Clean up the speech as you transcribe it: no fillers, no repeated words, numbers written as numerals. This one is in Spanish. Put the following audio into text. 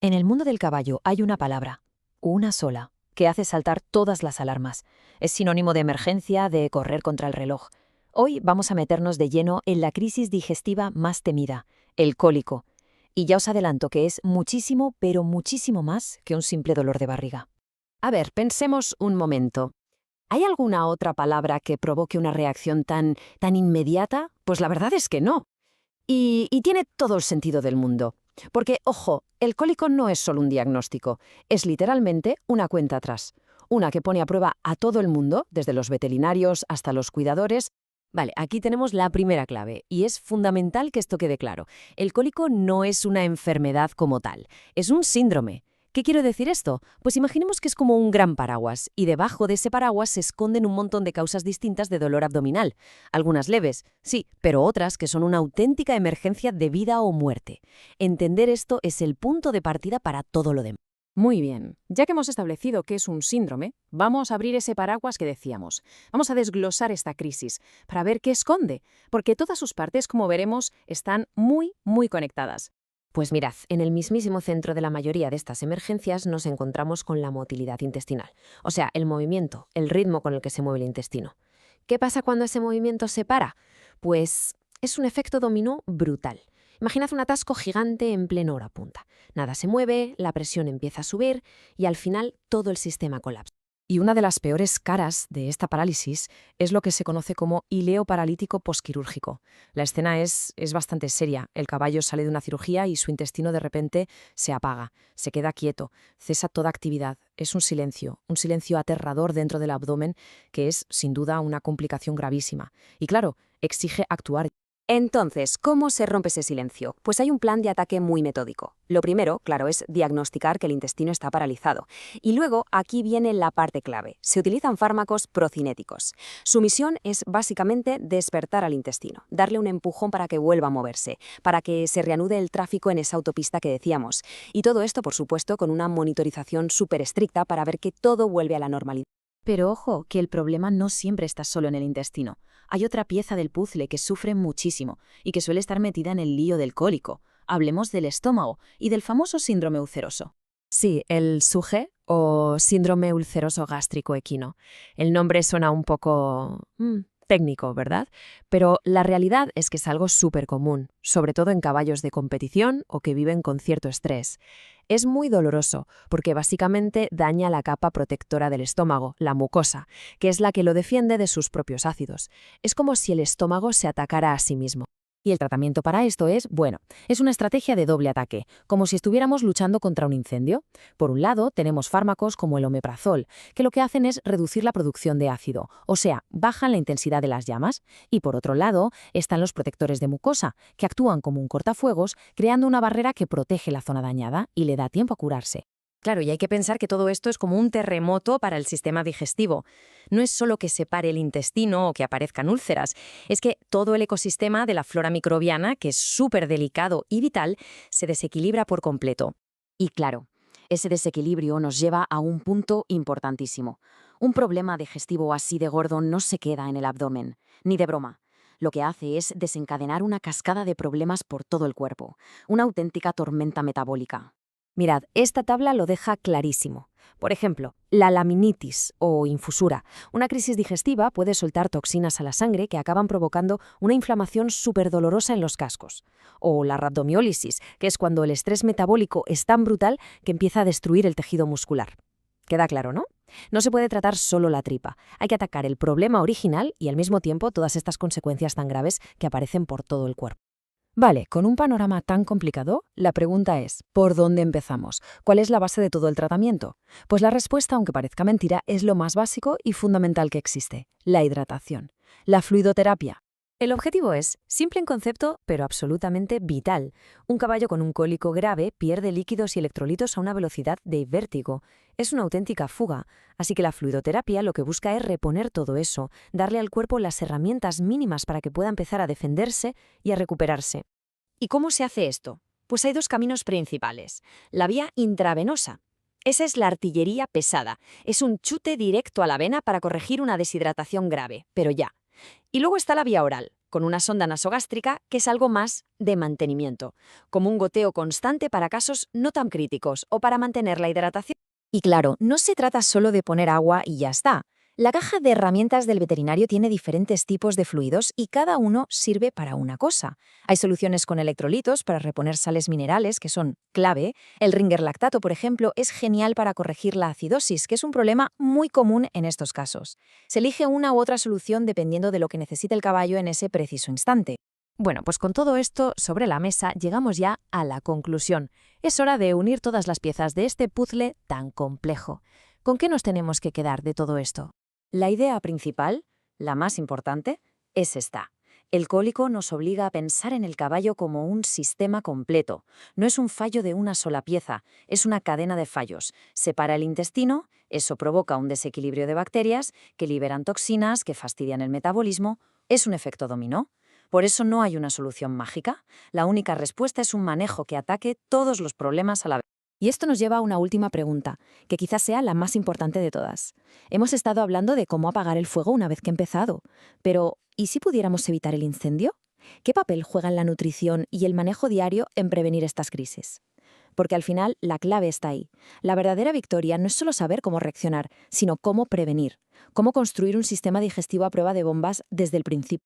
En el mundo del caballo hay una palabra, una sola, que hace saltar todas las alarmas. Es sinónimo de emergencia, de correr contra el reloj. Hoy vamos a meternos de lleno en la crisis digestiva más temida, el cólico. Y ya os adelanto que es muchísimo, pero muchísimo más que un simple dolor de barriga. A ver, pensemos un momento. ¿Hay alguna otra palabra que provoque una reacción tan inmediata? Pues la verdad es que no. Y tiene todo el sentido del mundo. Porque, ojo, el cólico no es solo un diagnóstico, es literalmente una cuenta atrás. Una que pone a prueba a todo el mundo, desde los veterinarios hasta los cuidadores. Vale, aquí tenemos la primera clave, y es fundamental que esto quede claro. El cólico no es una enfermedad como tal, es un síndrome. ¿Qué quiero decir esto? Pues imaginemos que es como un gran paraguas, y debajo de ese paraguas se esconden un montón de causas distintas de dolor abdominal. Algunas leves, sí, pero otras que son una auténtica emergencia de vida o muerte. Entender esto es el punto de partida para todo lo demás. Muy bien, ya que hemos establecido que es un síndrome, vamos a abrir ese paraguas que decíamos. Vamos a desglosar esta crisis para ver qué esconde, porque todas sus partes, como veremos, están muy conectadas. Pues mirad, en el mismísimo centro de la mayoría de estas emergencias nos encontramos con la motilidad intestinal, o sea, el movimiento, el ritmo con el que se mueve el intestino. ¿Qué pasa cuando ese movimiento se para? Pues es un efecto dominó brutal. Imaginad un atasco gigante en plena hora punta. Nada se mueve, la presión empieza a subir y al final todo el sistema colapsa. Y una de las peores caras de esta parálisis es lo que se conoce como ileo paralítico posquirúrgico. La escena es bastante seria. El caballo sale de una cirugía y su intestino de repente se apaga, se queda quieto, cesa toda actividad. Es un silencio aterrador dentro del abdomen que es, sin duda, una complicación gravísima. Y claro, exige actuar. Entonces, ¿cómo se rompe ese silencio? Pues hay un plan de ataque muy metódico. Lo primero, claro, es diagnosticar que el intestino está paralizado. Y luego, aquí viene la parte clave. Se utilizan fármacos procinéticos. Su misión es básicamente despertar al intestino, darle un empujón para que vuelva a moverse, para que se reanude el tráfico en esa autopista que decíamos. Y todo esto, por supuesto, con una monitorización súper estricta para ver que todo vuelve a la normalidad. Pero ojo, que el problema no siempre está solo en el intestino. Hay otra pieza del puzzle que sufre muchísimo y que suele estar metida en el lío del cólico. Hablemos del estómago y del famoso síndrome ulceroso. Sí, el SUGE o síndrome ulceroso gástrico equino. El nombre suena un poco técnico, ¿verdad? Pero la realidad es que es algo súper común, sobre todo en caballos de competición o que viven con cierto estrés. Es muy doloroso porque básicamente daña la capa protectora del estómago, la mucosa, que es la que lo defiende de sus propios ácidos. Es como si el estómago se atacara a sí mismo. Y el tratamiento para esto es una estrategia de doble ataque, como si estuviéramos luchando contra un incendio. Por un lado, tenemos fármacos como el omeprazol, que lo que hacen es reducir la producción de ácido, o sea, bajan la intensidad de las llamas. Y por otro lado, están los protectores de mucosa, que actúan como un cortafuegos, creando una barrera que protege la zona dañada y le da tiempo a curarse. Claro, y hay que pensar que todo esto es como un terremoto para el sistema digestivo. No es solo que se pare el intestino o que aparezcan úlceras, es que todo el ecosistema de la flora microbiana, que es súper delicado y vital, se desequilibra por completo. Y claro, ese desequilibrio nos lleva a un punto importantísimo. Un problema digestivo así de gordo no se queda en el abdomen, ni de broma. Lo que hace es desencadenar una cascada de problemas por todo el cuerpo, una auténtica tormenta metabólica. Mirad, esta tabla lo deja clarísimo. Por ejemplo, la laminitis o infusura. Una crisis digestiva puede soltar toxinas a la sangre que acaban provocando una inflamación súper dolorosa en los cascos. O la rhabdomiólisis, que es cuando el estrés metabólico es tan brutal que empieza a destruir el tejido muscular. Queda claro, ¿no? No se puede tratar solo la tripa. Hay que atacar el problema original y al mismo tiempo todas estas consecuencias tan graves que aparecen por todo el cuerpo. Vale, con un panorama tan complicado, la pregunta es, ¿por dónde empezamos? ¿Cuál es la base de todo el tratamiento? Pues la respuesta, aunque parezca mentira, es lo más básico y fundamental que existe, la hidratación, la fluidoterapia. El objetivo es simple en concepto, pero absolutamente vital. Un caballo con un cólico grave pierde líquidos y electrolitos a una velocidad de vértigo. Es una auténtica fuga, así que la fluidoterapia lo que busca es reponer todo eso, darle al cuerpo las herramientas mínimas para que pueda empezar a defenderse y a recuperarse. ¿Y cómo se hace esto? Pues hay dos caminos principales. La vía intravenosa. Esa es la artillería pesada. Es un chute directo a la vena para corregir una deshidratación grave, pero ya. Y luego está la vía oral, con una sonda nasogástrica que es algo más de mantenimiento, como un goteo constante para casos no tan críticos o para mantener la hidratación. Y claro, no se trata solo de poner agua y ya está. La caja de herramientas del veterinario tiene diferentes tipos de fluidos y cada uno sirve para una cosa. Hay soluciones con electrolitos para reponer sales minerales, que son clave. El Ringer lactato, por ejemplo, es genial para corregir la acidosis, que es un problema muy común en estos casos. Se elige una u otra solución dependiendo de lo que necesite el caballo en ese preciso instante. Bueno, pues con todo esto sobre la mesa llegamos ya a la conclusión. Es hora de unir todas las piezas de este puzzle tan complejo. ¿Con qué nos tenemos que quedar de todo esto? La idea principal, la más importante, es esta. El cólico nos obliga a pensar en el caballo como un sistema completo. No es un fallo de una sola pieza, es una cadena de fallos. Se para el intestino, eso provoca un desequilibrio de bacterias que liberan toxinas, que fastidian el metabolismo. Es un efecto dominó. Por eso no hay una solución mágica. La única respuesta es un manejo que ataque todos los problemas a la vez. Y esto nos lleva a una última pregunta, que quizás sea la más importante de todas. Hemos estado hablando de cómo apagar el fuego una vez que ha empezado, pero ¿y si pudiéramos evitar el incendio? ¿Qué papel juegan la nutrición y el manejo diario en prevenir estas crisis? Porque al final la clave está ahí. La verdadera victoria no es solo saber cómo reaccionar, sino cómo prevenir, cómo construir un sistema digestivo a prueba de bombas desde el principio.